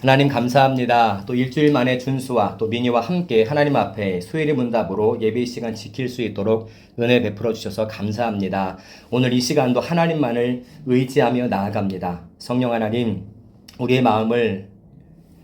하나님 감사합니다. 또 일주일 만에 준수와 또 미니와 함께 하나님 앞에 수요일 문답으로 예배 시간 지킬 수 있도록 은혜 베풀어 주셔서 감사합니다. 오늘 이 시간도 하나님만을 의지하며 나아갑니다. 성령 하나님, 우리의 마음을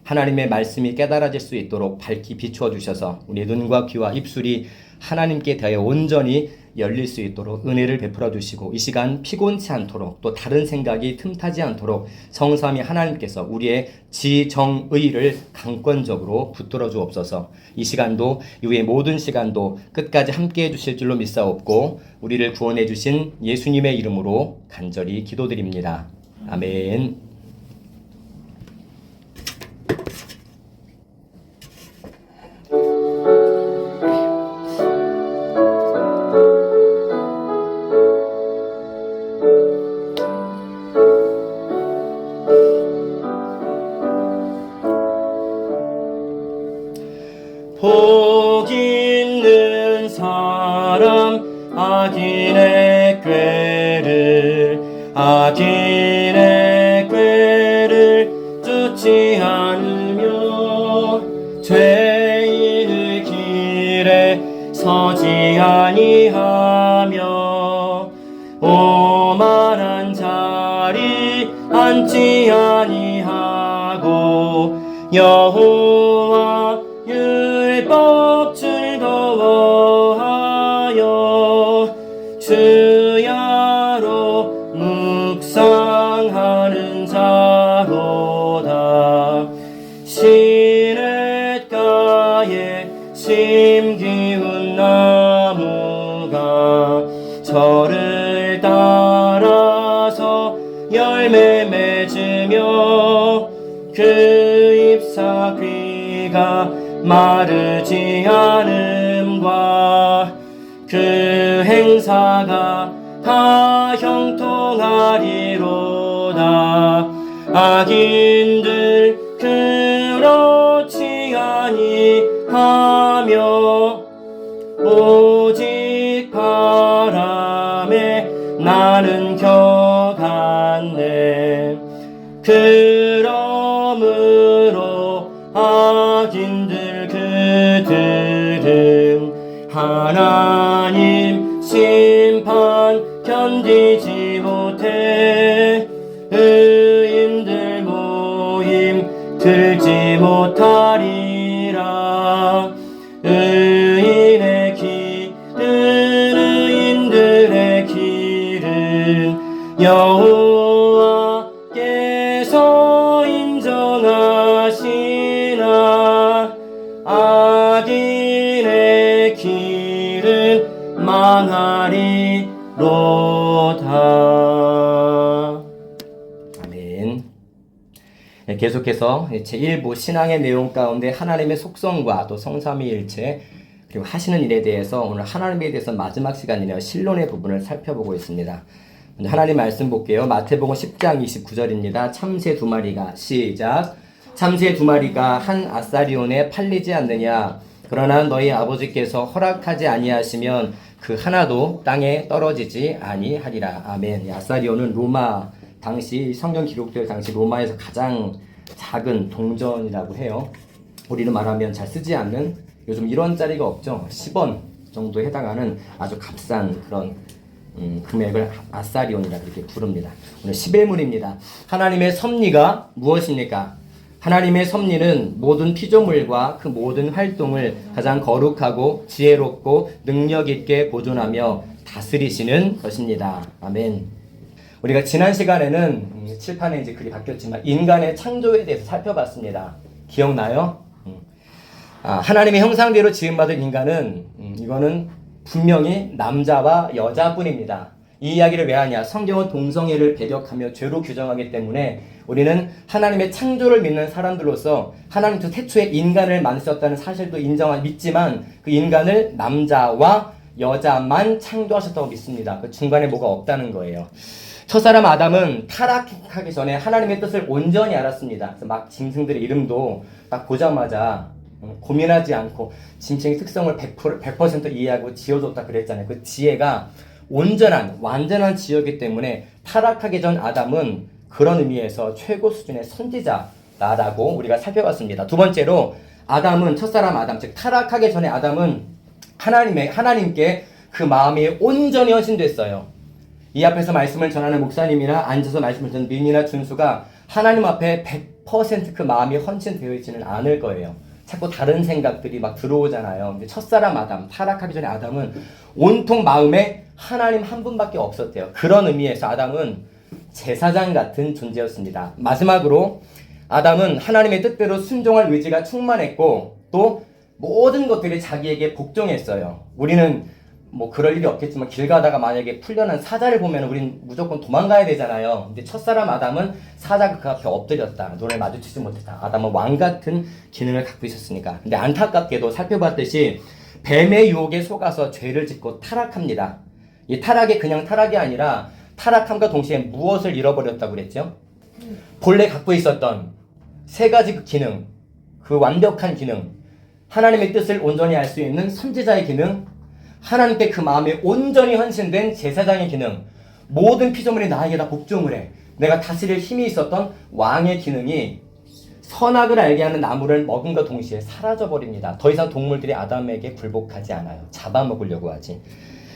하나님의 말씀이 깨달아질 수 있도록 밝히 비추어 주셔서 우리의 눈과 귀와 입술이 하나님께 대하여 온전히 열릴 수 있도록 은혜를 베풀어 주시고, 이 시간 피곤치 않도록 또 다른 생각이 틈타지 않도록 성삼위 하나님께서 우리의 지정의를 강권적으로 붙들어 주옵소서. 이 시간도 이후의 모든 시간도 끝까지 함께 해주실 줄로 믿사옵고, 우리를 구원해 주신 예수님의 이름으로 간절히 기도드립니다. 아멘. 복 있는 사람 악인의 꾀를 쫓지 않으며 죄인의 길에 서지 아니하며 오만한 자리 앉지 아니하고 여호와 율법 즐거워하여 주야로 묵상하는 자로다. 시냇가에 심기운 나무가 저를 따라서 열매 맺으며 그 잎사 귀가 마르지 않음과 그 행사가 다 형통하리로다. 악인들 그렇지 아니하며 오직 바람에 나는 겨갔네. 그러므로 악인들 그들은 하나님 심판 견디지 못해 의인들 모임 들지 못하리라. 의인들의 길은 여호와께서 인정하시나 악인의 길은 망하리로다. 아멘. 계속해서 제1부 신앙의 내용 가운데 하나님의 속성과 또 성삼위일체 그리고 하시는 일에 대해서 오늘 하나님에 대해서 마지막 시간이네요. 신론의 부분을 살펴보고 있습니다. 하나님 말씀 볼게요. 마태복음 10장 29절입니다. 참새 두 마리가 시작. 참새 두 마리가 한 아사리온에 팔리지 않느냐. 그러나 너희 아버지께서 허락하지 아니하시면 그 하나도 땅에 떨어지지 아니하리라. 아멘. 아사리온은 로마 당시 성경 기록될 당시 로마에서 가장 작은 동전이라고 해요. 우리는 말하면 잘 쓰지 않는, 요즘 1원짜리가 없죠. 10원 정도에 해당하는 아주 값싼 그런 금액을 아사리온이라 그렇게 부릅니다. 오늘 11문입니다. 하나님의 섭리가 무엇입니까? 하나님의 섭리는 모든 피조물과 그 모든 활동을 가장 거룩하고 지혜롭고 능력 있게 보존하며 다스리시는 것입니다. 아멘. 우리가 지난 시간에는 칠판에 이제 글이 바뀌었지만 인간의 창조에 대해서 살펴봤습니다. 기억나요? 하나님의 형상대로 지음받은 인간은 이거는 분명히 남자와 여자뿐입니다. 이 이야기를 왜 하냐? 성경은 동성애를 배격하며 죄로 규정하기 때문에 우리는 하나님의 창조를 믿는 사람들로서 하나님께서 태초에 인간을 만드셨다는 사실도 믿지만 그 인간을 남자와 여자만 창조하셨다고 믿습니다. 그 중간에 뭐가 없다는 거예요. 첫사람 아담은 타락하기 전에 하나님의 뜻을 온전히 알았습니다. 그래서 막 짐승들의 이름도 딱 보자마자 고민하지 않고 짐승의 특성을 100% 이해하고 지어줬다 그랬잖아요. 그 지혜가 완전한 지혜이기 때문에 타락하기 전 아담은 그런 의미에서 최고 수준의 선지자, 라고 우리가 살펴봤습니다. 두 번째로 아담은 첫사람 아담, 즉 타락하기 전에 아담은 하나님께 그 마음이 온전히 헌신됐어요. 이 앞에서 말씀을 전하는 목사님이나 앉아서 말씀을 듣는 민이나 준수가 하나님 앞에 100% 그 마음이 헌신되어 있지는 않을 거예요. 자꾸 다른 생각들이 막 들어오잖아요. 근데 첫사람 아담, 타락하기 전에 아담은 온통 마음에 하나님 한 분밖에 없었대요. 그런 의미에서 아담은 제사장 같은 존재였습니다. 마지막으로 아담은 하나님의 뜻대로 순종할 의지가 충만했고 또 모든 것들이 자기에게 복종했어요. 우리는 뭐 그럴 일이 없겠지만 길 가다가 만약에 풀려난 사자를 보면 우린 무조건 도망가야 되잖아요. 근데 첫사람 아담은 사자가 그 앞에 엎드렸다. 눈을 마주치지 못했다. 아담은 왕 같은 기능을 갖고 있었으니까. 근데 안타깝게도 살펴봤듯이 뱀의 유혹에 속아서 죄를 짓고 타락합니다. 이 타락이 그냥 타락이 아니라 타락함과 동시에 무엇을 잃어버렸다고 그랬죠? 본래 갖고 있었던 세 가지 그 기능, 그 완벽한 기능, 하나님의 뜻을 온전히 알 수 있는 선지자의 기능, 하나님께 그 마음에 온전히 헌신된 제사장의 기능, 모든 피조물이 나에게 다 복종을 해. 내가 다스릴 힘이 있었던 왕의 기능이 선악을 알게 하는 나무를 먹음과 동시에 사라져버립니다. 더 이상 동물들이 아담에게 굴복하지 않아요. 잡아먹으려고 하지.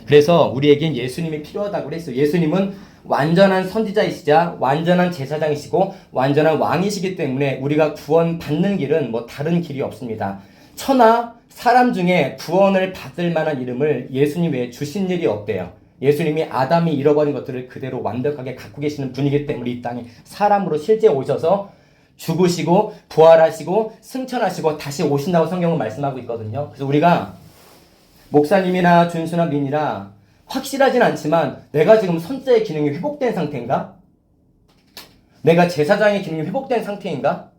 그래서 우리에겐 예수님이 필요하다고 그랬어요. 예수님은 완전한 선지자이시자 완전한 제사장이시고 완전한 왕이시기 때문에 우리가 구원받는 길은 뭐 다른 길이 없습니다. 천하 사람 중에 구원을 받을 만한 이름을 예수님 외에 주신 일이 없대요. 예수님이 아담이 잃어버린 것들을 그대로 완벽하게 갖고 계시는 분이기 때문에 이 땅에 사람으로 실제 오셔서 죽으시고 부활하시고 승천하시고 다시 오신다고 성경은 말씀하고 있거든요. 그래서 우리가 목사님이나 준수나 민이라 확실하진 않지만 내가 지금 선지자의 기능이 회복된 상태인가? 내가 제사장의 기능이 회복된 상태인가?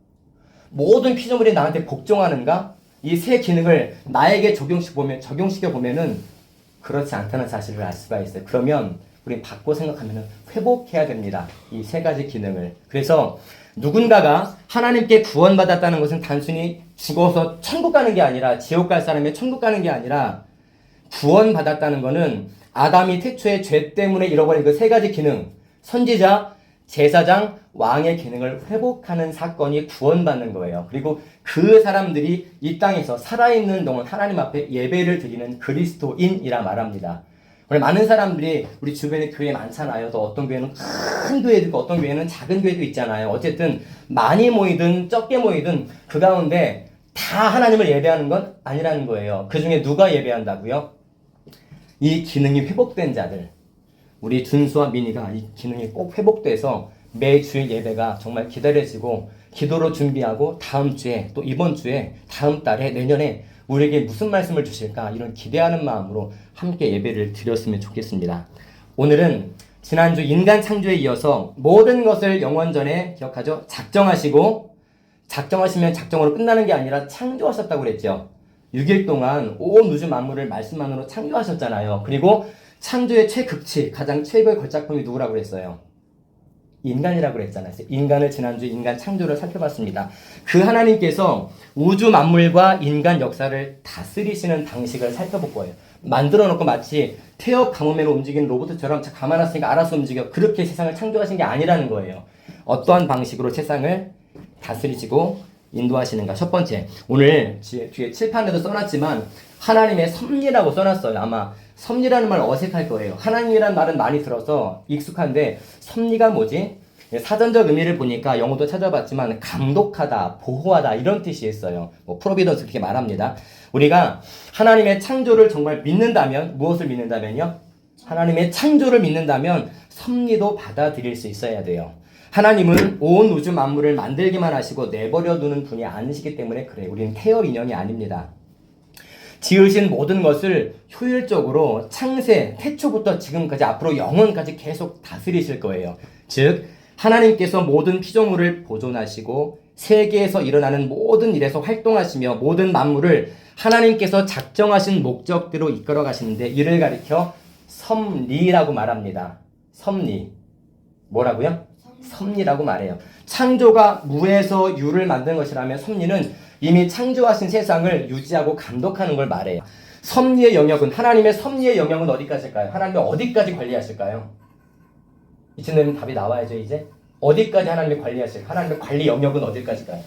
모든 피조물이 나한테 복종하는가? 이 세 기능을 나에게 적용시켜 보면은 그렇지 않다는 사실을 알 수가 있어요. 그러면 우리 바꿔 생각하면은 회복해야 됩니다. 이 세 가지 기능을. 그래서 누군가가 하나님께 구원받았다는 것은 단순히 죽어서 천국 가는 게 아니라 지옥 갈 사람이 천국 가는 게 아니라 구원받았다는 것은 아담이 태초에 죄 때문에 잃어버린 그 세 가지 기능, 선지자, 제사장, 왕의 기능을 회복하는 사건이 구원받는 거예요. 그리고 그 사람들이 이 땅에서 살아있는 동안 하나님 앞에 예배를 드리는 그리스도인이라 말합니다. 우리 많은 사람들이 우리 주변에 교회 많잖아요. 또 어떤 교회는 큰 교회도 있고 어떤 교회는 작은 교회도 있잖아요. 어쨌든 많이 모이든 적게 모이든 그 가운데 다 하나님을 예배하는 건 아니라는 거예요. 그 중에 누가 예배한다고요? 이 기능이 회복된 자들. 우리 준수와 민이가 이 기능이 꼭 회복돼서 매주 예배가 정말 기다려지고 기도로 준비하고 다음 주에 또 이번 주에 다음 달에 내년에 우리에게 무슨 말씀을 주실까 이런 기대하는 마음으로 함께 예배를 드렸으면 좋겠습니다. 오늘은 지난주 인간 창조에 이어서 모든 것을 영원 전에 기억하죠? 작정하시면 작정으로 끝나는 게 아니라 창조하셨다고 그랬죠. 6일 동안 온 우주 만물을 말씀만으로 창조하셨잖아요. 그리고 창조의 최극치, 가장 최고의 걸작품이 누구라고 그랬어요? 인간이라고 그랬잖아요. 인간을 지난주 인간 창조를 살펴봤습니다. 그 하나님께서 우주 만물과 인간 역사를 다스리시는 방식을 살펴볼 거예요. 만들어 놓고 마치 태엽 가뭄으로 움직이는 로봇처럼 가만 놨으니까 알아서 움직여. 그렇게 세상을 창조하신 게 아니라는 거예요. 어떠한 방식으로 세상을 다스리시고 인도하시는가. 첫 번째, 오늘 뒤에 칠판에도 써놨지만 하나님의 섭리라고 써놨어요. 아마 섭리라는 말 어색할 거예요. 하나님이라는 말은 많이 들어서 익숙한데 섭리가 뭐지? 사전적 의미를 보니까 영어도 찾아봤지만 감독하다, 보호하다 이런 뜻이 있어요. 뭐 프로비던스 그렇게 말합니다. 우리가 하나님의 창조를 정말 믿는다면 무엇을 믿는다면요? 하나님의 창조를 믿는다면 섭리도 받아들일 수 있어야 돼요. 하나님은 온 우주 만물을 만들기만 하시고 내버려 두는 분이 아니시기 때문에 그래요. 우리는 태엽 인형이 아닙니다. 지으신 모든 것을 효율적으로 태초부터 지금까지 앞으로 영원까지 계속 다스리실 거예요. 즉 하나님께서 모든 피조물을 보존하시고 세계에서 일어나는 모든 일에서 활동하시며 모든 만물을 하나님께서 작정하신 목적대로 이끌어 가시는데 이를 가리켜 섭리라고 말합니다. 섭리. 뭐라고요? 섭리라고 말해요. 창조가 무에서 유를 만든 것이라면 섭리는 이미 창조하신 세상을 유지하고 감독하는 걸 말해요. 섭리의 영역은 하나님의 섭리의 영역은 어디까지일까요? 하나님이 어디까지 관리하실까요? 이쯤 되면 답이 나와야죠. 이제 어디까지 하나님이 관리하실까요? 하나님의 관리 영역은 어디까지가요?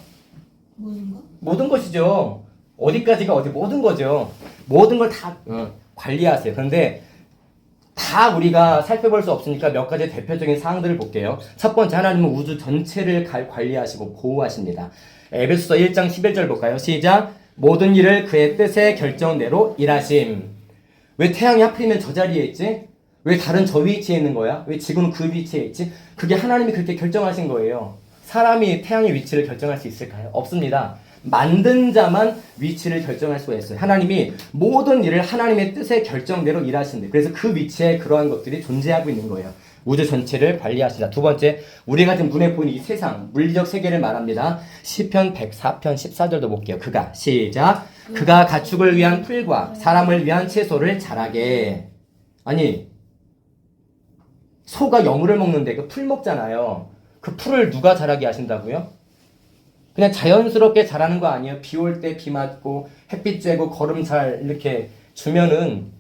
모든 거? 모든 것이죠. 어디까지가 모든 거죠. 모든 걸 다 관리하세요. 그런데 다 우리가 살펴볼 수 없으니까 몇 가지 대표적인 사항들을 볼게요. 첫 번째, 하나님은 우주 전체를 관리하시고 보호하십니다. 에베소서 1장 11절 볼까요? 시작! 모든 일을 그의 뜻의 결정대로 일하심. 왜 태양이 하필이면 저 자리에 있지? 왜 다른 저 위치에 있는 거야? 왜 지구는 그 위치에 있지? 그게 하나님이 그렇게 결정하신 거예요. 사람이 태양의 위치를 결정할 수 있을까요? 없습니다. 만든 자만 위치를 결정할 수가 있어요. 하나님이 모든 일을 하나님의 뜻의 결정대로 일하신대. 그래서 그 위치에 그러한 것들이 존재하고 있는 거예요. 우주 전체를 관리하신다. 두 번째, 우리가 지금 눈에 보이는 이 세상, 물리적 세계를 말합니다. 시편 104편 14절도 볼게요. 그가, 시작! 그가 가축을 위한 풀과 사람을 위한 채소를 자라게. 아니, 소가 여물을 먹는데 그 풀 먹잖아요. 그 풀을 누가 자라게 하신다고요? 그냥 자연스럽게 자라는 거 아니에요? 비 올 때 비 맞고 햇빛 쬐고 거름 잘 이렇게 주면은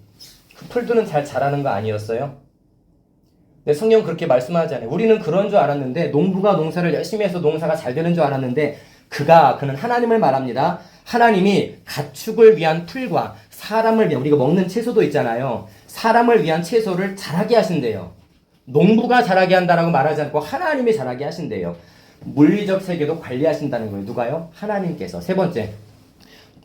그 풀들은 잘 자라는 거 아니었어요? 네, 성경 그렇게 말씀하지 않아요. 우리는 그런 줄 알았는데 농부가 농사를 열심히 해서 농사가 잘 되는 줄 알았는데 그는 하나님을 말합니다. 하나님이 가축을 위한 풀과 사람을 위한, 우리가 먹는 채소도 있잖아요. 사람을 위한 채소를 자라게 하신대요. 농부가 자라게 한다라고 말하지 않고 하나님이 자라게 하신대요. 물리적 세계도 관리하신다는 거예요. 누가요? 하나님께서. 세 번째,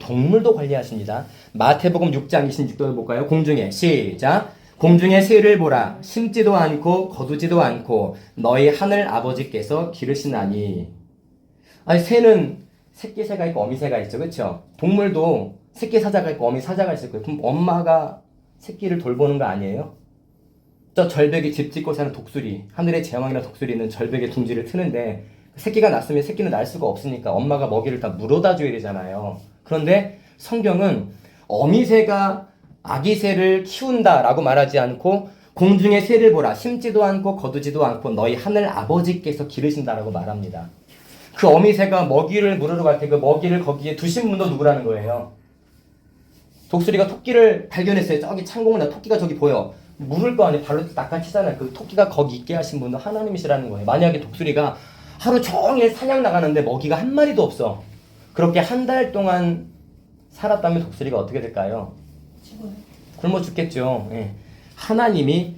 동물도 관리하십니다. 마태복음 6장 26절을 볼까요? 공중에, 시작! 공중에 새를 보라. 심지도 않고 거두지도 않고 너희 하늘 아버지께서 기르시나니. 아니, 새는 새끼 새가 있고 어미 새가 있죠. 그렇죠? 동물도 새끼 사자가 있고 어미 사자가 있을 거예요. 그럼 엄마가 새끼를 돌보는 거 아니에요? 저 절벽에 집 짓고 사는 독수리, 하늘의 제왕이나 독수리는 절벽에 둥지를 트는데 새끼가 낳았으면 새끼는 날 수가 없으니까 엄마가 먹이를 다 물어다 줘야 되잖아요. 그런데 성경은 어미새가 아기새를 키운다라고 말하지 않고 공중의 새를 보라. 심지도 않고 거두지도 않고 너희 하늘 아버지께서 기르신다라고 말합니다. 그 어미새가 먹이를 물으러 갈 때 그 먹이를 거기에 두신 분도 누구라는 거예요? 독수리가 토끼를 발견했어요. 저기 창공을 토끼가 저기 보여. 물을 거 아니에요. 발로 낚아치잖아요. 그 토끼가 거기 있게 하신 분도 하나님이시라는 거예요. 만약에 독수리가 하루 종일 사냥 나가는데 먹이가 한 마리도 없어. 그렇게 한 달 동안 살았다면 독수리가 어떻게 될까요? 죽어요. 굶어 죽겠죠. 예. 하나님이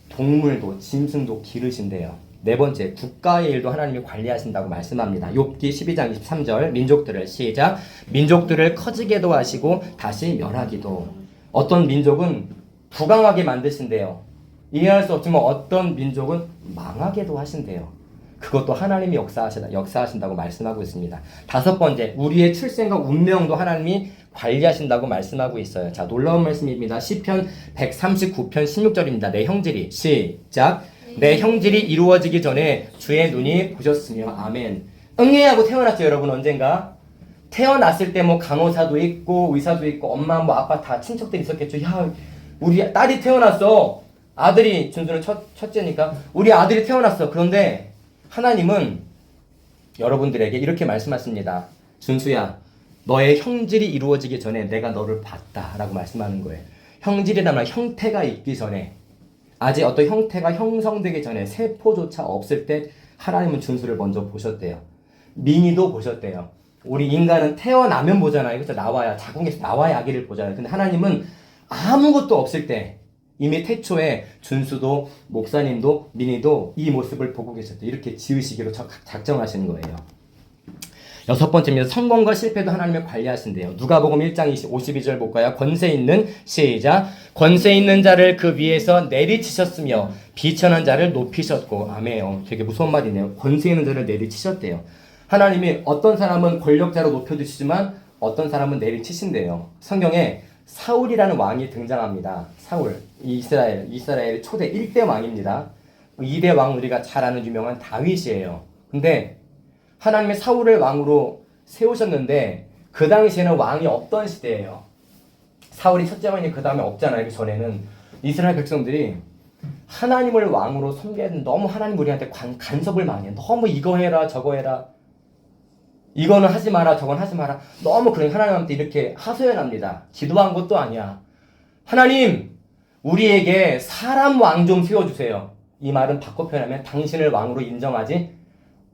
동물도 짐승도 기르신대요. 네 번째, 국가의 일도 하나님이 관리하신다고 말씀합니다. 욥기 12장 23절, 민족들을, 시작! 민족들을 커지게도 하시고 다시 멸하기도. 어떤 민족은 부강하게 만드신대요. 이해할 수 없지만 어떤 민족은 망하게도 하신대요. 그것도 하나님이 역사하신다고 말씀하고 있습니다. 다섯 번째, 우리의 출생과 운명도 하나님이 관리하신다고 말씀하고 있어요. 자, 놀라운 말씀입니다. 시편 139편 16절입니다. 내 형질이, 시작! 내 형질이 이루어지기 전에 주의 눈이 보셨으며, 아멘. 응애하고 태어났죠, 여러분, 언젠가? 태어났을 때 뭐 간호사도 있고 의사도 있고 엄마 뭐 아빠 다 친척들 있었겠죠. 야, 우리 딸이 태어났어. 아들이, 준수는 첫째니까 우리 아들이 태어났어. 그런데 하나님은 여러분들에게 이렇게 말씀하십니다. 준수야, 너의 형질이 이루어지기 전에 내가 너를 봤다 라고 말씀하는 거예요. 형질이란 말, 형태가 있기 전에, 아직 어떤 형태가 형성되기 전에, 세포조차 없을 때 하나님은 준수를 먼저 보셨대요. 민이도 보셨대요. 우리 인간은 태어나면 보잖아요. 그래서 나와야, 자궁에서 나와야 아기를 보잖아요. 근데 하나님은 아무것도 없을 때 이미 태초에 준수도 목사님도 민희도 이 모습을 보고 계셨대. 이렇게 지으시기로 작정하시는 거예요. 여섯 번째입니다. 성공과 실패도 하나님이 관리하신대요. 누가복음 1장 52절 볼까요? 권세 있는, 시작! 권세 있는 자를 그 위에서 내리치셨으며 비천한 자를 높이셨고, 아멘. 되게 무서운 말이네요. 권세 있는 자를 내리치셨대요. 하나님이 어떤 사람은 권력자로 높여주시지만 어떤 사람은 내리치신대요. 성경에 사울이라는 왕이 등장합니다. 사울, 이스라엘 초대 1대 왕입니다. 2대 왕 우리가 잘 아는 유명한 다윗이에요. 근데 하나님이 사울을 왕으로 세우셨는데 그 당시에는 왕이 없던 시대예요. 사울이 첫째 왕이 그 다음에 없잖아요. 그 전에는 이스라엘 백성들이 하나님을 왕으로 섬겨야 되는데 너무 하나님 우리한테 간섭을 많이 해요. 너무 이거 해라 저거 해라, 이거는 하지 마라 저건 하지 마라. 너무 그런 하나님한테 이렇게 하소연합니다. 기도한 것도 아니야. 하나님, 우리에게 사람 왕 좀 세워주세요. 이 말은 바꿔 표현하면 당신을 왕으로 인정하지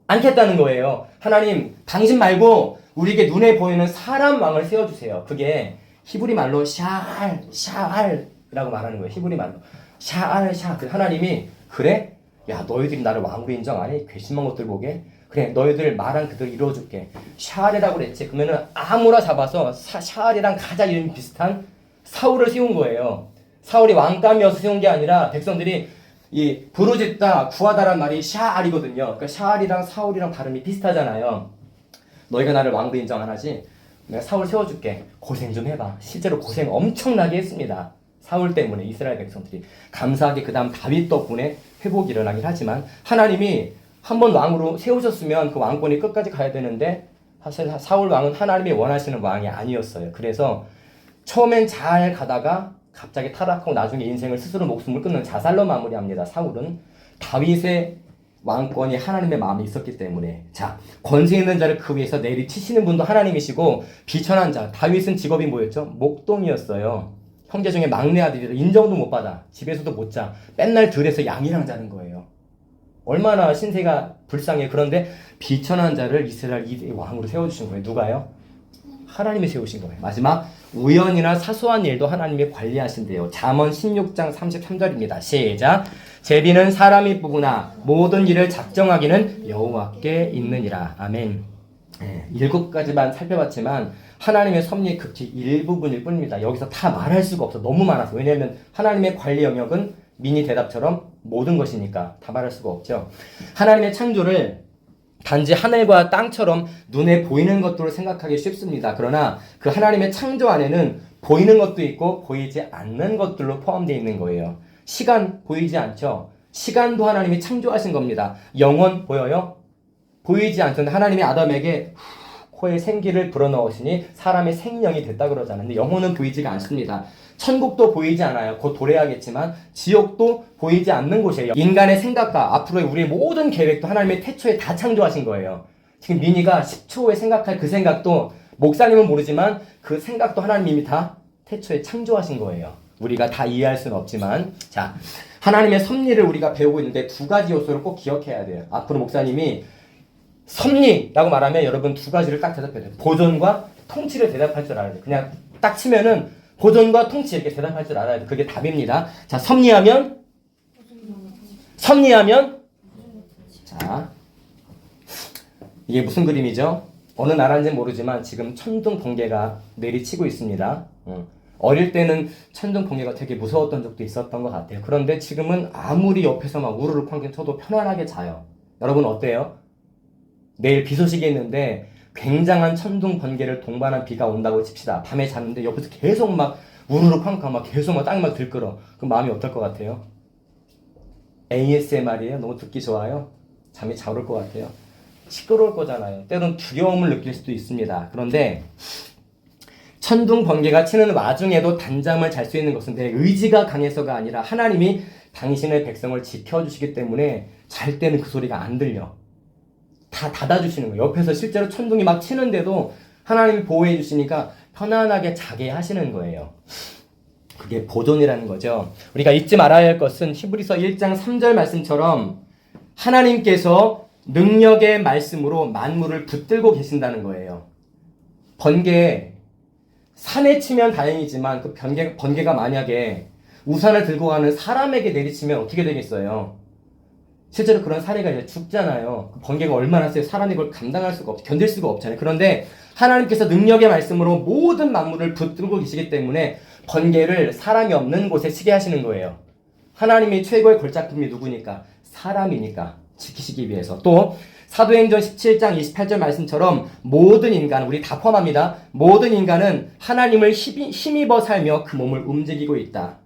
않겠다는 거예요. 하나님, 당신 말고 우리에게 눈에 보이는 사람 왕을 세워주세요. 그게 히브리 말로 샤알이라고 말하는 거예요. 히브리 말로 샤알. 하나님이 그래? 야, 너희들이 나를 왕으로 인정 안 해? 괘씸한 것들 보게? 그래, 너희들 말한 그대로 이루어줄게. 샤알이라고 그랬지. 그러면은 아무나 잡아서 샤알이랑 가장 이름이 비슷한 사울을 세운 거예요. 사울이 왕감이어서 세운 게 아니라 백성들이 이 부르짖다 구하다란 말이 샤알이거든요. 그러니까 샤알이랑 사울이랑 발음이 비슷하잖아요. 너희가 나를 왕으로 인정 안 하지? 내가 사울 세워줄게. 고생 좀 해봐. 실제로 고생 엄청나게 했습니다. 사울 때문에 이스라엘 백성들이. 감사하게 그 다음 다윗 덕분에 회복이 일어나긴 하지만 하나님이 한번 왕으로 세우셨으면 그 왕권이 끝까지 가야 되는데 사실 사울 왕은 하나님이 원하시는 왕이 아니었어요. 그래서 처음엔 잘 가다가 갑자기 타락하고 나중에 인생을 스스로 목숨을 끊는 자살로 마무리합니다. 사울은 다윗의 왕권이 하나님의 마음에 있었기 때문에. 자, 권세 있는 자를 그 위에서 내리치시는 분도 하나님이시고 비천한 자, 다윗은 직업이 뭐였죠? 목동이었어요. 형제 중에 막내 아들이라 인정도 못 받아. 집에서도 못 자. 맨날 들에서 양이랑 자는 거예요. 얼마나 신세가 불쌍해. 그런데 비천한 자를 이스라엘 왕으로 세워주신 거예요. 누가요? 하나님이 세우신 거예요. 마지막 우연이나 사소한 일도 하나님이 관리하신대요. 잠언 16장 33절입니다. 시작. 제비는 사람이 뿌구나 모든 일을 작정하기는 여호와께 있느니라. 아멘. 7가지만 살펴봤지만 하나님의 섭리의 극치 일부분일 뿐입니다. 여기서 다 말할 수가 없어. 너무 많아서. 왜냐하면 하나님의 관리 영역은 미니 대답처럼 모든 것이니까 다 말할 수가 없죠. 하나님의 창조를 단지 하늘과 땅처럼 눈에 보이는 것들로 생각하기 쉽습니다. 그러나 그 하나님의 창조 안에는 보이는 것도 있고 보이지 않는 것들로 포함되어 있는 거예요. 시간 보이지 않죠? 시간도 하나님이 창조하신 겁니다. 영혼 보여요? 보이지 않던데 하나님이 아담에게 코에 생기를 불어넣으시니 사람의 생명이 됐다 그러잖아요. 근데 영혼은 보이지가 않습니다. 천국도 보이지 않아요. 곧 도래하겠지만 지옥도 보이지 않는 곳이에요. 인간의 생각과 앞으로의 우리의 모든 계획도 하나님의 태초에 다 창조하신 거예요. 지금 미니가 10초 후에 생각할 그 생각도 목사님은 모르지만 그 생각도 하나님이 다 태초에 창조하신 거예요. 우리가 다 이해할 수는 없지만. 자, 하나님의 섭리를 우리가 배우고 있는데 2가지 요소를 꼭 기억해야 돼요. 앞으로 목사님이 섭리라고 말하면 여러분 2가지를 딱 대답해야 돼요. 보존과 통치를 대답할 줄 알아야 돼요. 그냥 딱 치면은 보존과 통치 이렇게 대답할 줄 알아야 돼요. 그게 답입니다. 자, 섭리하면 자, 이게 무슨 그림이죠? 어느 나라인지 모르지만 지금 천둥 번개가 내리치고 있습니다. 어릴 때는 천둥 번개가 되게 무서웠던 적도 있었던 것 같아요. 그런데 지금은 아무리 옆에서 막 우르르 쾅쾅 쳐도 편안하게 자요. 여러분 어때요? 내일 비 소식이 있는데 굉장한 천둥 번개를 동반한 비가 온다고 칩시다. 밤에 자는데 옆에서 계속 막 우르르 쾅쾅 막 계속 막 땅이 막 들끓어. 그럼 마음이 어떨 것 같아요? ASMR이에요? 너무 듣기 좋아요? 잠이 잘 올 것 같아요. 시끄러울 거잖아요. 때론 두려움을 느낄 수도 있습니다. 그런데 천둥 번개가 치는 와중에도 단잠을 잘 수 있는 것은 내 의지가 강해서가 아니라 하나님이 당신의 백성을 지켜주시기 때문에 잘 때는 그 소리가 안 들려. 다 닫아주시는 거예요. 옆에서 실제로 천둥이 막 치는데도 하나님이 보호해 주시니까 편안하게 자게 하시는 거예요. 그게 보존이라는 거죠. 우리가 잊지 말아야 할 것은 히브리서 1장 3절 말씀처럼 하나님께서 능력의 말씀으로 만물을 붙들고 계신다는 거예요. 번개, 산에 치면 다행이지만 그 번개가 만약에 우산을 들고 가는 사람에게 내리치면 어떻게 되겠어요? 실제로 그런 사례가 이제 죽잖아요. 번개가 얼마나 세요. 사람이 그걸 감당할 수가 없죠. 견딜 수가 없잖아요. 그런데 하나님께서 능력의 말씀으로 모든 만물을 붙들고 계시기 때문에 번개를 사람이 없는 곳에 치게 하시는 거예요. 하나님이 최고의 걸작품이 누구니까? 사람이니까 지키시기 위해서. 또 사도행전 17장 28절 말씀처럼 모든 인간, 우리 다 포함합니다. 모든 인간은 하나님을 힘입어 살며 그 몸을 움직이고 있다.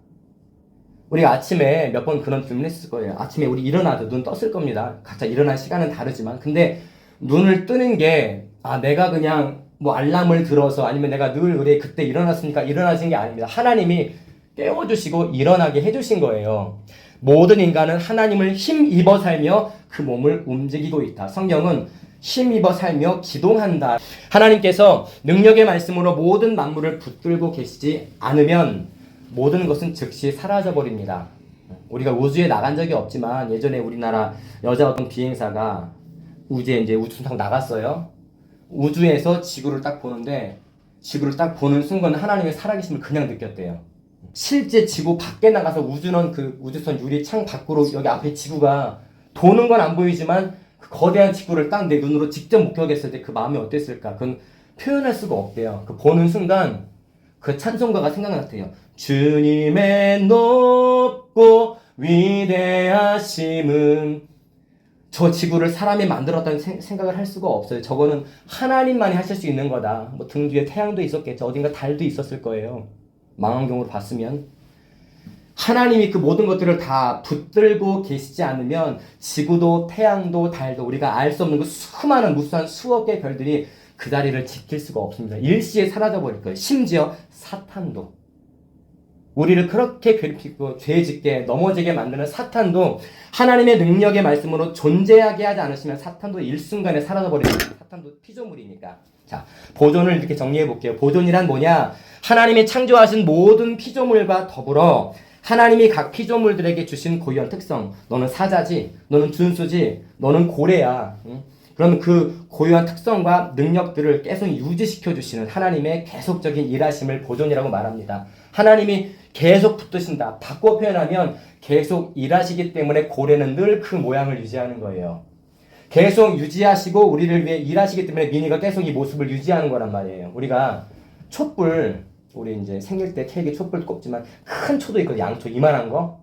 우리가 아침에 몇 번 그런 질문했을 거예요. 아침에 우리 일어나도 눈 떴을 겁니다. 각자 일어날 시간은 다르지만. 근데 눈을 뜨는 게 내가 그냥 뭐 알람을 들어서 아니면 내가 늘 그래 그때 일어났으니까 일어나신 게 아닙니다. 하나님이 깨워주시고 일어나게 해주신 거예요. 모든 인간은 하나님을 힘입어 살며 그 몸을 움직이고 있다. 성경은 힘입어 살며 기동한다. 하나님께서 능력의 말씀으로 모든 만물을 붙들고 계시지 않으면 모든 것은 즉시 사라져버립니다. 우리가 우주에 나간 적이 없지만 예전에 우리나라 여자 어떤 비행사가 우주에 이제 우주 타고 나갔어요. 우주에서 지구를 딱 보는데 지구를 딱 보는 순간 하나님의 살아계심을 그냥 느꼈대요. 실제 지구 밖에 나가서 우주는 그 우주선 유리 창 밖으로 여기 앞에 지구가 도는 건 안 보이지만 그 거대한 지구를 딱 내 눈으로 직접 목격했을 때 그 마음이 어땠을까? 그건 표현할 수가 없대요. 그 보는 순간 그 찬송가가 생각났대요. 주님의 높고 위대하심은 저 지구를 사람이 만들었다는 생각을 할 수가 없어요. 저거는 하나님만이 하실 수 있는 거다. 뭐 등 뒤에 태양도 있었겠죠. 어딘가 달도 있었을 거예요. 망원경으로 봤으면. 하나님이 그 모든 것들을 다 붙들고 계시지 않으면 지구도 태양도 달도 우리가 알 수 없는 그 수많은 무수한 수억 개의 별들이 그 자리를 지킬 수가 없습니다. 일시에 사라져버릴 거예요. 심지어 사탄도. 우리를 그렇게 괴롭히고 죄짓게 넘어지게 만드는 사탄도 하나님의 능력의 말씀으로 존재하게 하지 않으시면 사탄도 일순간에 사라져버립니다. 사탄도 피조물이니까. 자, 보존을 이렇게 정리해 볼게요. 보존이란 뭐냐? 하나님이 창조하신 모든 피조물과 더불어 하나님이 각 피조물들에게 주신 고유한 특성. 너는 사자지, 너는 준수지, 너는 고래야. 응? 그러면 그 고유한 특성과 능력들을 계속 유지시켜 주시는 하나님의 계속적인 일하심을 보존이라고 말합니다. 하나님이 계속 붙드신다. 바꿔 표현하면 계속 일하시기 때문에 고래는 늘 그 모양을 유지하는 거예요. 계속 유지하시고 우리를 위해 일하시기 때문에 미니가 계속 이 모습을 유지하는 거란 말이에요. 우리가 촛불, 우리 이제 생일 때 케이크에 촛불 꼽지만 큰 초도 있거든요. 양초 이만한 거.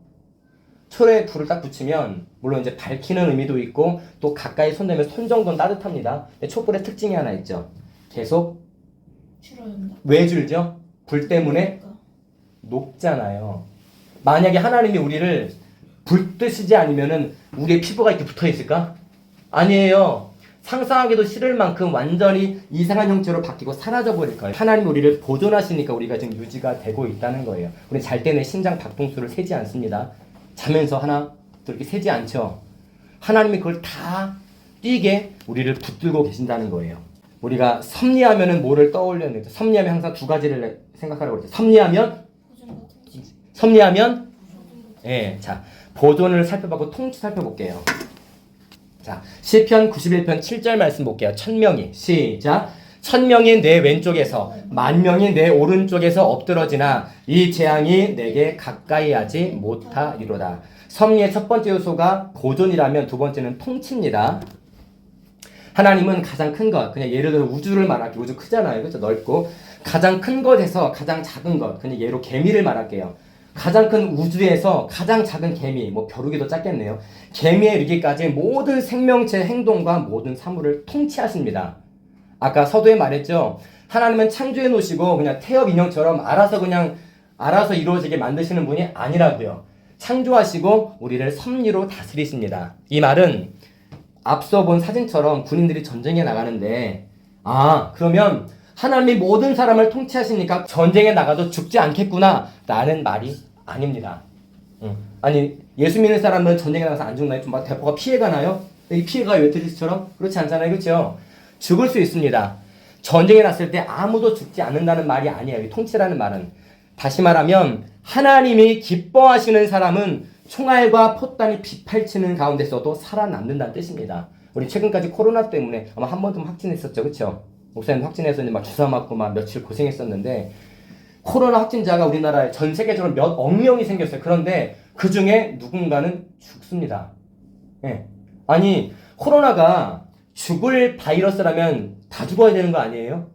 초에 불을 딱 붙이면 물론 이제 밝히는 의미도 있고 또 가까이 손 대면 손 정도는 따뜻합니다. 촛불의 특징이 하나 있죠. 계속 줄어든다. 왜 줄죠? 불 때문에 녹잖아요. 만약에 하나님이 우리를 불뜨시지 않으면은 우리의 피부가 이렇게 붙어 있을까? 아니에요. 상상하기도 싫을 만큼 완전히 이상한 형태로 바뀌고 사라져 버릴 거예요. 하나님이 우리를 보존하시니까 우리가 지금 유지가 되고 있다는 거예요. 우리 잘 때는 심장 박동수를 세지 않습니다. 자면서 하나 또 이렇게 세지 않죠. 하나님이 그걸 다 뛰게 우리를 붙들고 계신다는 거예요. 우리가 섭리하면은 뭐를 떠올렸는데 섭리하면 항상 두 가지를 생각하라고 그랬죠. 섭리하면 예, 자 보존을 살펴보고 통치 살펴볼게요. 자 시편 91편 7절 말씀 볼게요. 1000명이 시작. 1000명이 내 왼쪽에서 10,000명이 내 오른쪽에서 엎드러지나 이 재앙이 내게 가까이 하지 못하리로다. 섭리의 첫 번째 요소가 보존이라면 두 번째는 통치입니다. 하나님은 가장 큰 것, 그냥 예를 들어 우주를 말할게요. 우주 크잖아요. 그렇죠? 넓고 가장 큰 것에서 가장 작은 것, 그냥 예로 개미를 말할게요. 가장 큰 우주에서 가장 작은 개미, 뭐 벼룩이 더 작겠네요. 개미에 이르기까지 모든 생명체 행동과 모든 사물을 통치하십니다. 아까 서두에 말했죠. 하나님은 창조해 놓으시고 그냥 태엽 인형처럼 알아서 이루어지게 만드시는 분이 아니라고요. 창조하시고 우리를 섭리로 다스리십니다. 이 말은 앞서 본 사진처럼 군인들이 전쟁에 나가는데 그러면 하나님이 모든 사람을 통치하시니까 전쟁에 나가도 죽지 않겠구나 라는 말이 아닙니다. 아니 예수 믿는 사람은 전쟁에 나가서 안 죽나요? 좀 막 대포가 피해가 나요? 이 피해가 웨트리스처럼? 그렇지 않잖아요. 그렇죠? 죽을 수 있습니다. 전쟁에 났을 때 아무도 죽지 않는다는 말이 아니에요. 이 통치라는 말은. 다시 말하면 하나님이 기뻐하시는 사람은 총알과 포탄이 빗발치는 가운데서도 살아남는다는 뜻입니다. 우리 최근까지 코로나 때문에 아마 한 번쯤 확진했었죠. 그렇죠? 목사님 확진해서 막 주사 맞고 막 며칠 고생했었는데 코로나 확진자가 우리나라에 전 세계적으로 몇 억 명이 생겼어요. 그런데 그 중에 누군가는 죽습니다. 예. 아니 코로나가 죽을 바이러스라면 다 죽어야 되는 거 아니에요?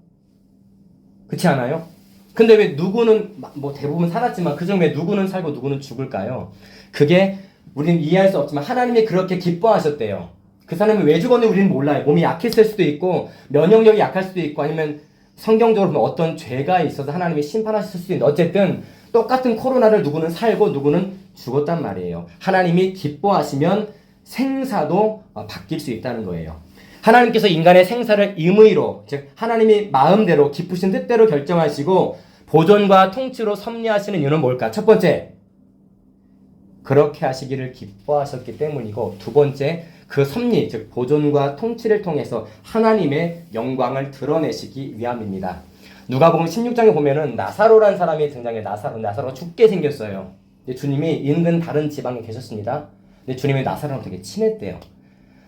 그렇지 않아요? 근데 왜 누구는 뭐 대부분 살았지만 그중 왜 누구는 살고 누구는 죽을까요? 그게 우리는 이해할 수 없지만 하나님이 그렇게 기뻐하셨대요. 그 사람이 왜 죽었는지 우리는 몰라요. 몸이 약했을 수도 있고 면역력이 약할 수도 있고 아니면 성경적으로 보면 어떤 죄가 있어서 하나님이 심판하실 수도 있는데 어쨌든 똑같은 코로나를 누구는 살고 누구는 죽었단 말이에요. 하나님이 기뻐하시면 생사도 바뀔 수 있다는 거예요. 하나님께서 인간의 생사를 임의로 즉 하나님이 마음대로 기쁘신 뜻대로 결정하시고 보존과 통치로 섭리하시는 이유는 뭘까? 첫 번째, 그렇게 하시기를 기뻐하셨기 때문이고 두 번째, 그 섭리, 즉 보존과 통치를 통해서 하나님의 영광을 드러내시기 위함입니다. 누가복음 16장에 보면은 나사로라는 사람이 등장해요. 나사로가 죽게 생겼어요. 근데 주님이 인근 다른 지방에 계셨습니다. 근데 주님이 나사로랑 되게 친했대요.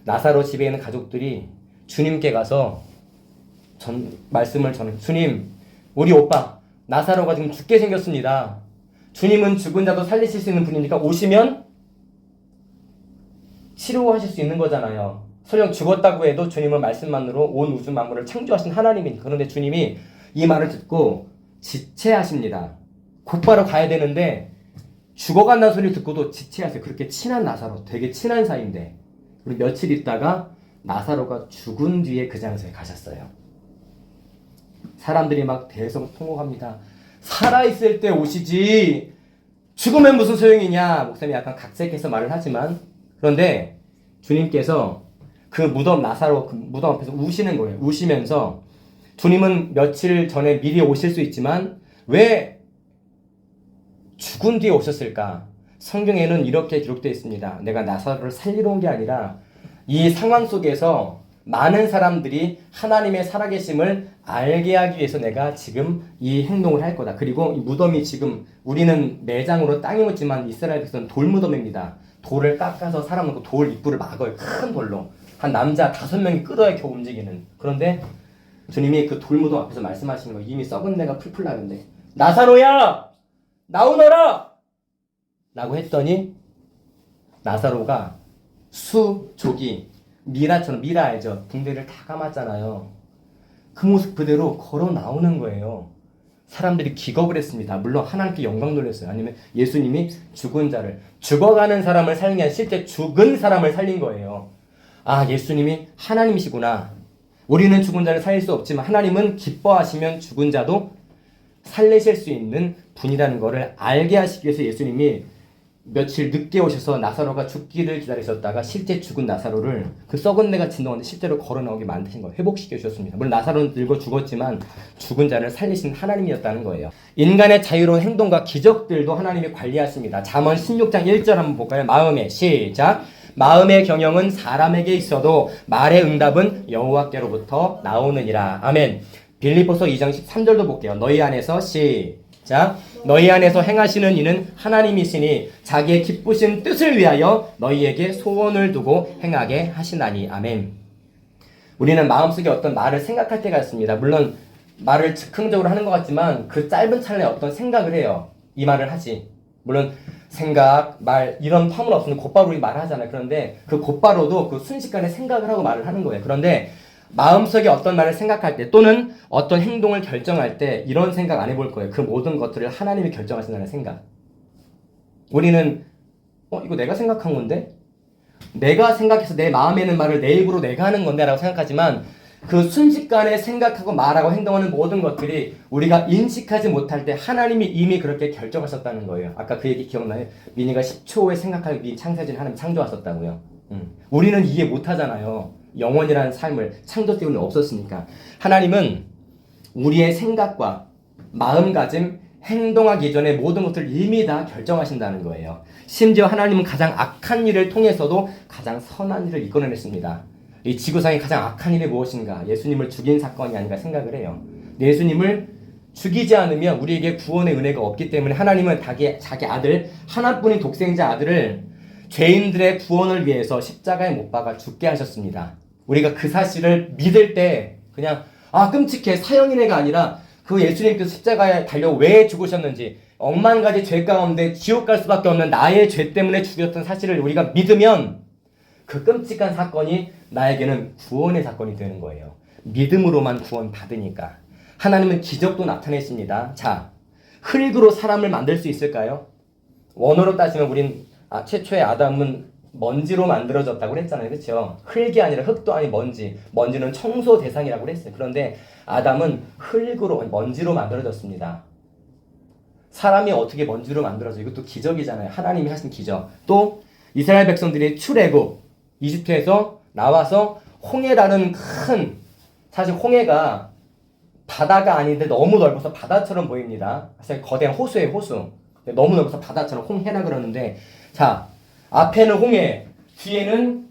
나사로 집에 있는 가족들이 주님께 가서 말씀을 전해. 주님, 우리 오빠 나사로가 지금 죽게 생겼습니다. 주님은 죽은 자도 살리실 수 있는 분이니까 오시면 치료하실 수 있는 거잖아요. 설령 죽었다고 해도 주님은 말씀만으로 온 우주 만물을 창조하신 하나님이니까. 그런데 주님이 이 말을 듣고 지체하십니다. 곧바로 가야 되는데 죽어간다는 소리를 듣고도 지체하세요. 그렇게 친한 나사로, 되게 친한 사이인데 우리 며칠 있다가 나사로가 죽은 뒤에 그 장소에 가셨어요. 사람들이 막 대성통곡합니다. 살아있을 때 오시지 죽으면 무슨 소용이냐. 목사님이 약간 각색해서 말을 하지만, 그런데 주님께서 그 무덤, 나사로 그 무덤 앞에서 우시는 거예요. 우시면서 주님은 며칠 전에 미리 오실 수 있지만 왜 죽은 뒤에 오셨을까? 성경에는 이렇게 기록되어 있습니다. 내가 나사로를 살리러 온 게 아니라 이 상황 속에서 많은 사람들이 하나님의 살아계심을 알게 하기 위해서 내가 지금 이 행동을 할 거다. 그리고 이 무덤이 지금 우리는 매장으로 땅에 묻지만 이스라엘 백성은 돌무덤입니다. 돌을 깎아서 사람 놓고 돌 입구를 막아요. 큰 돌로. 한 남자 5명이 끌어야 겨우 움직이는. 그런데 주님이 그 돌무덤 앞에서 말씀하시는 거예요. 이미 썩은 내가 풀풀 나는데 나사로야! 나오너라! 라고 했더니 나사로가 수족이 미라처럼, 미라 알죠? 붕대를 다 감았잖아요. 그 모습 그대로 걸어 나오는 거예요. 사람들이 기겁을 했습니다. 물론 하나님께 영광 돌렸어요. 아니면 예수님이 죽은 자를, 죽어가는 사람을 살린 게 아니라 실제 죽은 사람을 살린 거예요. 아, 예수님이 하나님이시구나. 우리는 죽은 자를 살릴 수 없지만 하나님은 기뻐하시면 죽은 자도 살리실 수 있는 분이라는 것을 알게 하시기 위해서 예수님이 며칠 늦게 오셔서 나사로가 죽기를 기다리셨다가 실제 죽은 나사로를 그 썩은 내가 진동하는데 실제로 걸어 나오게 만드신 거예요. 회복시켜 주셨습니다. 물론 나사로는 늙어 죽었지만 죽은 자를 살리신 하나님이었다는 거예요. 인간의 자유로운 행동과 기적들도 하나님이 관리하십니다. 잠언 16장 1절 한번 볼까요? 마음에 시작. 마음의 경영은 사람에게 있어도 말의 응답은 여호와께로부터 나오느니라. 아멘. 빌립보서 2장 13절도 볼게요. 너희 안에서 시작. 너희 안에서 행하시는 이는 하나님이시니 자기의 기쁘신 뜻을 위하여 너희에게 소원을 두고 행하게 하시나니. 아멘. 우리는 마음속에 어떤 말을 생각할 때가 있습니다. 물론 말을 즉흥적으로 하는 것 같지만 그 짧은 찰나에 어떤 생각을 해요. 이 말을 하지. 물론 생각, 말 이런 파문 없으면 곧바로 우리 말을 하잖아요. 그런데 그 곧바로도 그 순식간에 생각을 하고 말을 하는 거예요. 그런데 마음속에 어떤 말을 생각할 때 또는 어떤 행동을 결정할 때 이런 생각 안 해볼 거예요. 그 모든 것들을 하나님이 결정하신다는 생각. 우리는 이거 내가 생각한 건데? 내가 생각해서 내 마음에 있는 말을 내 입으로 내가 하는 건데 라고 생각하지만 그 순식간에 생각하고 말하고 행동하는 모든 것들이 우리가 인식하지 못할 때 하나님이 이미 그렇게 결정하셨다는 거예요. 아까 그 얘기 기억나요? 민이가 10초 후에 생각할 창세진 하나님 창조하셨다고요. 우리는 이해 못하잖아요. 영원이라는 삶을 창조 때문에 없었으니까. 하나님은 우리의 생각과 마음가짐, 행동하기 전에 모든 것들을 이미 다 결정하신다는 거예요. 심지어 하나님은 가장 악한 일을 통해서도 가장 선한 일을 이끌어냈습니다. 이 지구상의 가장 악한 일이 무엇인가? 예수님을 죽인 사건이 아닌가 생각을 해요. 예수님을 죽이지 않으면 우리에게 구원의 은혜가 없기 때문에 하나님은 자기 아들, 하나뿐인 독생자 아들을 죄인들의 구원을 위해서 십자가에 못 박아 죽게 하셨습니다. 우리가 그 사실을 믿을 때 그냥 끔찍해, 사형인애가 아니라 그 예수님께서 십자가에 달려 왜 죽으셨는지, 억만 가지 죄 가운데 지옥 갈 수밖에 없는 나의 죄 때문에 죽였던 사실을 우리가 믿으면 그 끔찍한 사건이 나에게는 구원의 사건이 되는 거예요. 믿음으로만 구원 받으니까. 하나님은 기적도 나타내십니다. 자, 흙으로 사람을 만들 수 있을까요? 원어로 따지면 우린 최초의 아담은 먼지로 만들어졌다고 그랬잖아요. 그렇죠? 흙이 아니라 흙도 아닌 먼지. 먼지는 청소 대상이라고 그랬어요. 그런데 아담은 먼지로 만들어졌습니다. 사람이 어떻게 먼지로 만들어져? 이것도 기적이잖아요. 하나님이 하신 기적. 또 이스라엘 백성들이 출애굽 이집트에서 나와서 홍해라는 사실 홍해가 바다가 아닌데 너무 넓어서 바다처럼 보입니다. 사실 거대한 호수예요, 호수. 너무 넓어서 바다처럼 홍해라 그러는데, 자, 앞에는 홍해, 뒤에는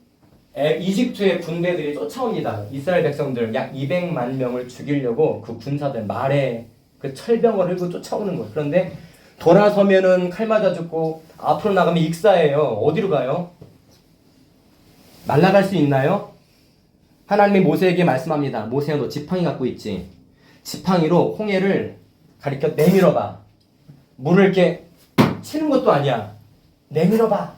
이집트의 군대들이 쫓아옵니다. 이스라엘 백성들 약 200만 명을 죽이려고 그 군사들 말에 그 철병을 흘고 쫓아오는 거예요. 그런데 돌아서면은 칼 맞아 죽고 앞으로 나가면 익사예요. 어디로 가요? 날아갈 수 있나요? 하나님이 모세에게 말씀합니다. 모세야 너 지팡이 갖고 있지? 지팡이로 홍해를 가리켜 내밀어봐. 물을 이렇게 치는 것도 아니야. 내밀어봐.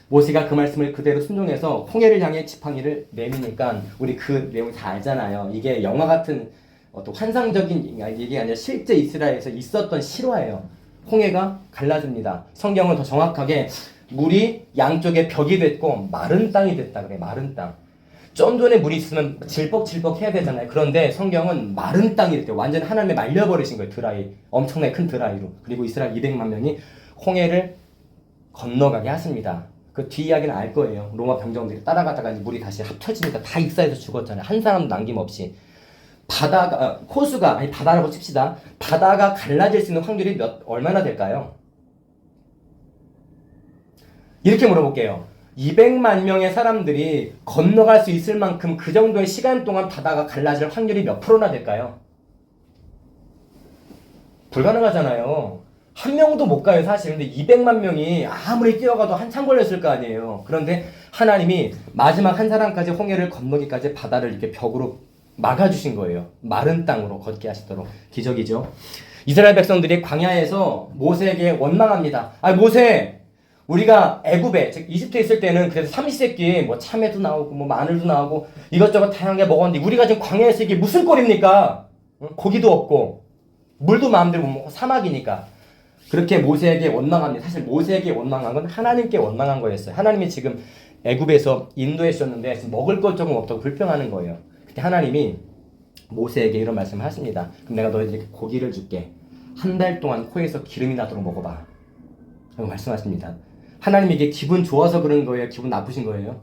모세가 그 말씀을 그대로 순종해서 홍해를 향해 지팡이를 내미니까 우리 그 내용 다 알잖아요. 이게 영화 같은 어떤 환상적인 얘기가 아니라 실제 이스라엘에서 있었던 실화예요. 홍해가 갈라집니다. 성경은 더 정확하게 물이 양쪽에 벽이 됐고 마른 땅이 됐다 그래. 마른 땅. 좀 전에 물이 있으면 질퍽질퍽 해야 되잖아요. 그런데 성경은 마른 땅이 됐대요. 완전 하나님의 말려버리신 거예요. 드라이. 엄청나게 큰 드라이로. 그리고 이스라엘 200만 명이 홍해를 건너가게 하십니다. 그 뒤 이야기는 알 거예요. 로마 병정들이 따라가다가 물이 다시 합쳐지니까 다 익사해서 죽었잖아요. 한 사람도 남김없이. 바다가 호수가 아니 바다라고 칩시다. 바다가 갈라질 수 있는 확률이 얼마나 될까요? 이렇게 물어볼게요. 200만 명의 사람들이 건너갈 수 있을 만큼 그 정도의 시간 동안 바다가 갈라질 확률이 몇 프로나 될까요? 불가능하잖아요. 한 명도 못 가요, 사실. 근데 200만 명이 아무리 뛰어가도 한참 걸렸을 거 아니에요. 그런데 하나님이 마지막 한 사람까지 홍해를 건너기까지 바다를 이렇게 벽으로 막아주신 거예요. 마른 땅으로 걷게 하시도록. 기적이죠. 이스라엘 백성들이 광야에서 모세에게 원망합니다. 아, 모세! 우리가 애굽에, 즉 이집트에 있을 때는 그래서 삼시세끼 뭐 참외도 나오고 뭐 마늘도 나오고 이것저것 다양하게 먹었는데 우리가 지금 광야에서 이게 무슨 꼴입니까? 고기도 없고 물도 마음대로 못 먹고 사막이니까. 그렇게 모세에게 원망합니다. 사실 모세에게 원망한 건 하나님께 원망한 거였어요. 하나님이 지금 애굽에서 인도해 주셨는데 지금 먹을 것 조금 없다고 불평하는 거예요. 그때 하나님이 모세에게 이런 말씀을 하십니다. 그럼 내가 너희에게 고기를 줄게. 한 달 동안 코에서 기름이 나도록 먹어봐. 라고 말씀하십니다. 하나님이 이게 기분 좋아서 그런 거예요? 기분 나쁘신 거예요?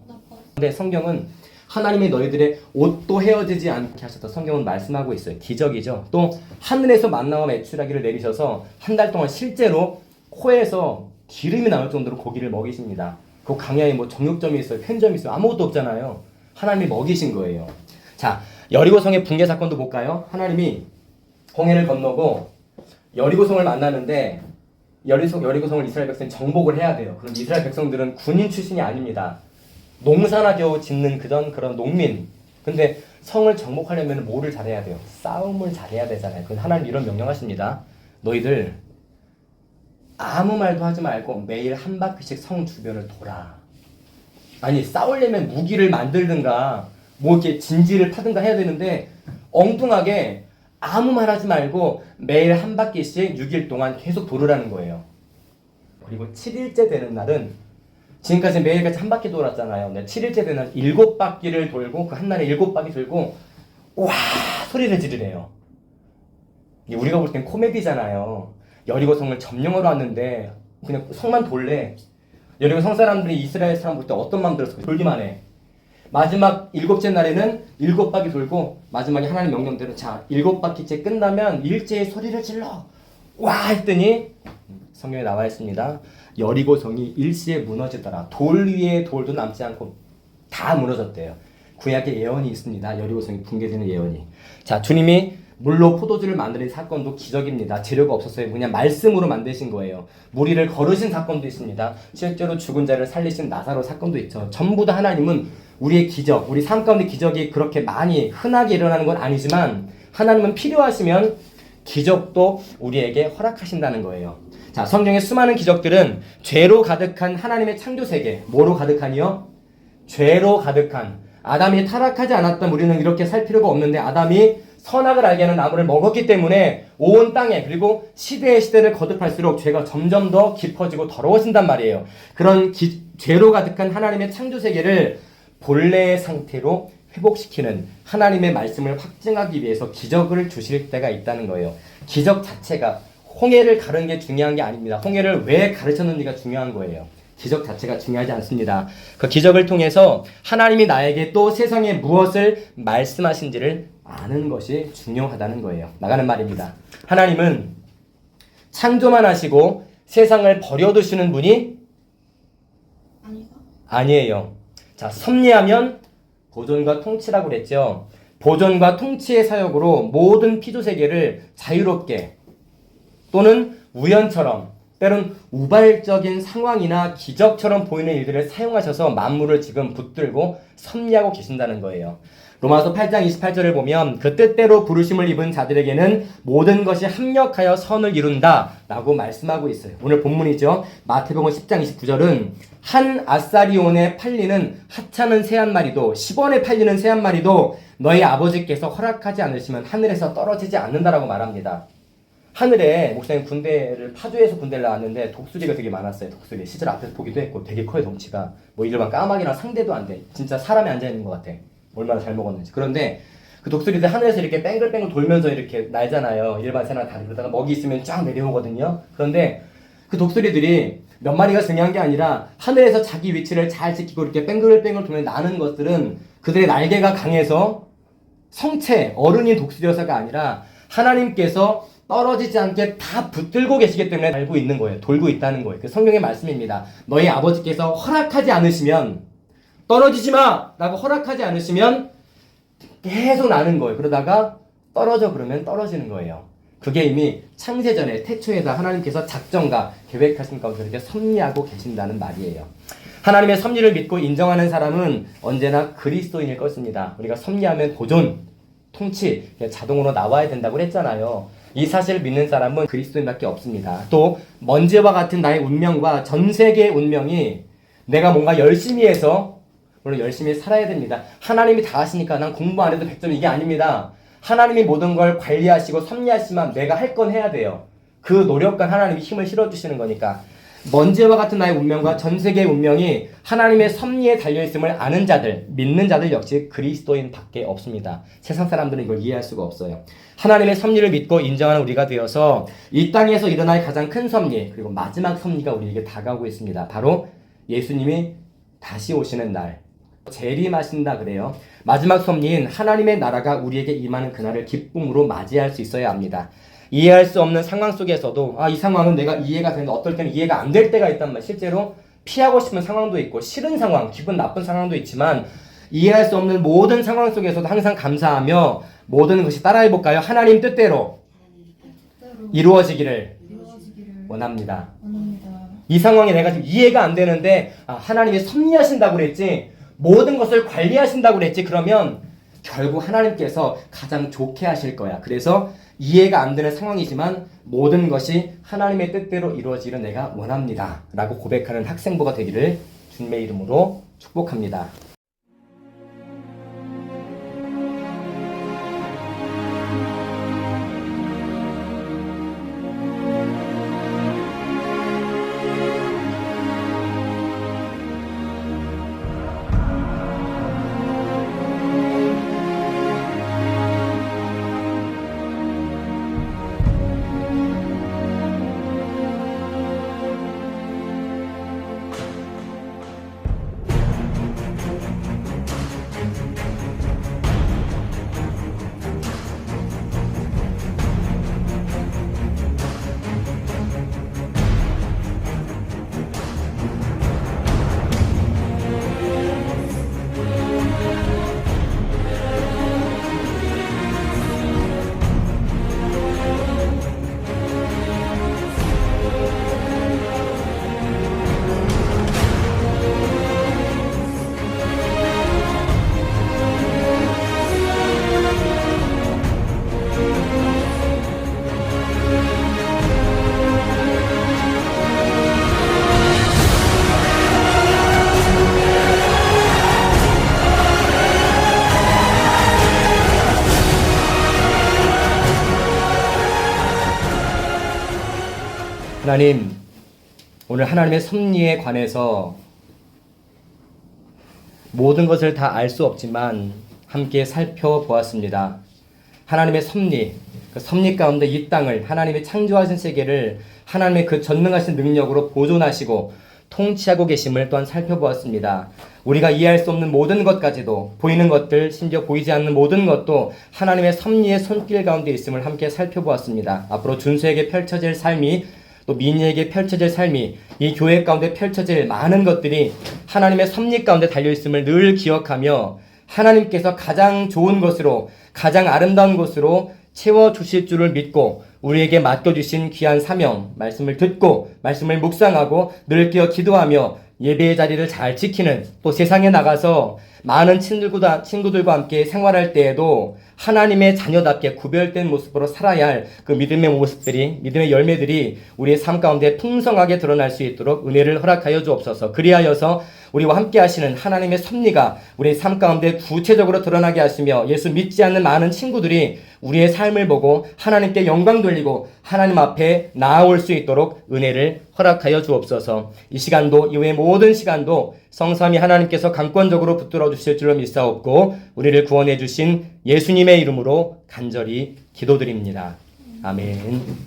근데 성경은 하나님이 너희들의 옷도 헤어지지 않게 하셨다. 성경은 말씀하고 있어요. 기적이죠. 또 하늘에서 만나와 메추라기를 내리셔서 한 달 동안 실제로 코에서 기름이 나올 정도로 고기를 먹이십니다. 그 광야에 뭐 정육점이 있어요, 편점이 있어요, 아무것도 없잖아요. 하나님이 먹이신 거예요. 자, 여리고성의 붕괴 사건도 볼까요? 하나님이 홍해를 건너고 여리고성을 만나는데 여리고성을 이스라엘 백성이 정복을 해야 돼요. 그럼 이스라엘 백성들은 군인 출신이 아닙니다. 농사나 겨우 짓는 그런 농민. 근데 성을 정복하려면 뭐를 잘해야 돼요? 싸움을 잘해야 되잖아요. 그래서 하나님 이런 명령하십니다. 너희들 아무 말도 하지 말고 매일 한 바퀴씩 성 주변을 돌아. 아니 싸우려면 무기를 만들든가 뭐 이렇게 진지를 파든가 해야 되는데 엉뚱하게 아무 말 하지 말고 매일 한 바퀴씩 6일 동안 계속 돌으라는 거예요. 그리고 7일째 되는 날은 지금까지 매일같이 한 바퀴 돌았잖아요. 7일째 되는 날 7바퀴를 돌고 그 한 날에 7바퀴 돌고 와 소리를 지르래요. 우리가 볼 땐 코미디잖아요. 여리고성을 점령하러 왔는데 그냥 성만 돌래. 여리고 성 사람들이 이스라엘 사람 볼 때 어떤 마음 들었을까? 돌기만 해. 마지막 7째 날에는 7바퀴 돌고 마지막에 하나님 명령대로 자 7바퀴째 끝나면 일제히 소리를 질러 와 했더니 성경에 나와 있습니다. 여리고성이 일시에 무너지더라. 돌 위에 돌도 남지 않고 다 무너졌대요. 구약의 예언이 있습니다. 여리고성이 붕괴되는 예언이. 자, 주님이 물로 포도주를 만드는 사건도 기적입니다. 재료가 없었어요. 그냥 말씀으로 만드신 거예요. 무리를 거르신 사건도 있습니다. 실제로 죽은 자를 살리신 나사로 사건도 있죠. 전부 다 하나님은 우리의 기적, 우리 삶 가운데 기적이 그렇게 많이 흔하게 일어나는 건 아니지만 하나님은 필요하시면 기적도 우리에게 허락하신다는 거예요. 자, 성경의 수많은 기적들은 죄로 가득한 하나님의 창조 세계, 뭐로 가득하니요? 죄로 가득한. 아담이 타락하지 않았다면 우리는 이렇게 살 필요가 없는데 아담이 선악을 알게 하는 나무를 먹었기 때문에 온 땅에 그리고 시대의 시대를 거듭할수록 죄가 점점 더 깊어지고 더러워진단 말이에요. 그런 죄로 가득한 하나님의 창조 세계를 본래의 상태로 회복시키는 하나님의 말씀을 확증하기 위해서 기적을 주실 때가 있다는 거예요. 기적 자체가 홍해를 가르는 게 중요한 게 아닙니다. 홍해를 왜 가르쳤는지가 중요한 거예요. 기적 자체가 중요하지 않습니다. 그 기적을 통해서 하나님이 나에게 또 세상에 무엇을 말씀하신지를 아는 것이 중요하다는 거예요. 나가는 말입니다. 하나님은 창조만 하시고 세상을 버려두시는 분이 아니에요. 자, 섭리하면 보존과 통치라고 그랬죠. 보존과 통치의 사역으로 모든 피조 세계를 자유롭게 또는 우연처럼 때론 우발적인 상황이나 기적처럼 보이는 일들을 사용하셔서 만물을 지금 붙들고 섭리하고 계신다는 거예요. 로마서 8장 28절을 보면 그 뜻대로 부르심을 입은 자들에게는 모든 것이 합력하여 선을 이룬다 라고 말씀하고 있어요. 오늘 본문이죠. 마태복음 10장 29절은 한 아사리온에 팔리는 하찮은 새 한 마리도 10원에 팔리는 새 한 마리도 너희 아버지께서 허락하지 않으시면 하늘에서 떨어지지 않는다라고 말합니다. 하늘에 목사님 파주에서 군대를 나왔는데 독수리가 되게 많았어요. 독수리 시절 앞에서 보기도 했고 되게 커요. 덩치가 뭐 일반 까마귀랑 상대도 안 돼. 진짜 사람이 앉아있는 것 같아. 얼마나 잘 먹었는지. 그런데 그 독수리들 하늘에서 이렇게 뺑글뺑글 돌면서 이렇게 날잖아요. 일반 새나 다. 그러다가 먹이 있으면 쫙 내려오거든요. 그런데 그 독수리들이 몇 마리가 중요한 게 아니라 하늘에서 자기 위치를 잘 지키고 이렇게 뺑글뺑글 돌면서 나는 것들은 그들의 날개가 강해서 성체, 어른인 독수리여서가 아니라 하나님께서 떨어지지 않게 다 붙들고 계시기 때문에 달고 있는 거예요. 돌고 있다는 거예요. 그 성경의 말씀입니다. 너희 아버지께서 허락하지 않으시면 떨어지지 마! 라고 허락하지 않으시면 계속 나는 거예요. 그러다가 떨어져 그러면 떨어지는 거예요. 그게 이미 창세전에 태초에다 하나님께서 작정과 계획하신 가운데 이렇게 섭리하고 계신다는 말이에요. 하나님의 섭리를 믿고 인정하는 사람은 언제나 그리스도인일 것입니다. 우리가 섭리하면 보존, 통치, 자동으로 나와야 된다고 했잖아요. 이 사실을 믿는 사람은 그리스도인밖에 없습니다. 또 먼지와 같은 나의 운명과 전 세계의 운명이 내가 뭔가 열심히 해서 물론 열심히 살아야 됩니다. 하나님이 다 하시니까 난 공부 안 해도 100점 이게 아닙니다. 하나님이 모든 걸 관리하시고 섭리하시면 내가 할 건 해야 돼요. 그 노력과 하나님이 힘을 실어주시는 거니까. 먼지와 같은 나의 운명과 전 세계의 운명이 하나님의 섭리에 달려있음을 아는 자들, 믿는 자들 역시 그리스도인 밖에 없습니다. 세상 사람들은 이걸 이해할 수가 없어요. 하나님의 섭리를 믿고 인정하는 우리가 되어서 이 땅에서 일어날 가장 큰 섭리, 그리고 마지막 섭리가 우리에게 다가오고 있습니다. 바로 예수님이 다시 오시는 날, 재림하신다 그래요. 마지막 섭리인 하나님의 나라가 우리에게 임하는 그날을 기쁨으로 맞이할 수 있어야 합니다. 이해할 수 없는 상황 속에서도 이 상황은 내가 이해가 되는데 어떨 때는 이해가 안 될 때가 있단 말이에요. 실제로 피하고 싶은 상황도 있고 싫은 상황, 기분 나쁜 상황도 있지만 이해할 수 없는 모든 상황 속에서도 항상 감사하며 모든 것이 따라해볼까요? 하나님 뜻대로 이루어지기를 원합니다. 이 상황에 내가 지금 이해가 안 되는데 하나님이 섭리하신다고 그랬지, 모든 것을 관리하신다고 그랬지, 그러면 결국 하나님께서 가장 좋게 하실 거야. 그래서 이해가 안 되는 상황이지만 모든 것이 하나님의 뜻대로 이루어지기를 내가 원합니다 라고 고백하는 학생부가 되기를 주님의 이름으로 축복합니다. 하나님, 오늘 하나님의 섭리에 관해서 모든 것을 다 알 수 없지만 함께 살펴보았습니다. 하나님의 섭리, 그 섭리 가운데 이 땅을, 하나님이 창조하신 세계를 하나님의 그 전능하신 능력으로 보존하시고 통치하고 계심을 또한 살펴보았습니다. 우리가 이해할 수 없는 모든 것까지도, 보이는 것들, 심지어 보이지 않는 모든 것도 하나님의 섭리의 손길 가운데 있음을 함께 살펴보았습니다. 앞으로 준수에게 펼쳐질 삶이, 또 미니에게 펼쳐질 삶이, 이 교회 가운데 펼쳐질 많은 것들이 하나님의 섭리 가운데 달려있음을 늘 기억하며 하나님께서 가장 좋은 것으로, 가장 아름다운 것으로 채워주실 줄을 믿고 우리에게 맡겨주신 귀한 사명, 말씀을 듣고 말씀을 묵상하고 늘 깨어 기도하며 예배의 자리를 잘 지키는, 또 세상에 나가서 많은 친구들과 함께 생활할 때에도 하나님의 자녀답게 구별된 모습으로 살아야 할 그 믿음의 모습들이, 믿음의 열매들이 우리의 삶 가운데 풍성하게 드러날 수 있도록 은혜를 허락하여 주옵소서. 그리하여서 우리와 함께 하시는 하나님의 섭리가 우리의 삶 가운데 구체적으로 드러나게 하시며, 예수 믿지 않는 많은 친구들이 우리의 삶을 보고 하나님께 영광 돌리고 하나님 앞에 나아올 수 있도록 은혜를 허락하여 주옵소서. 이 시간도, 이후의 모든 시간도 성삼위 하나님께서 강권적으로 붙들어 주실 줄로 믿사옵고, 우리를 구원해 주신 예수님의 이름으로 간절히 기도드립니다. 아멘.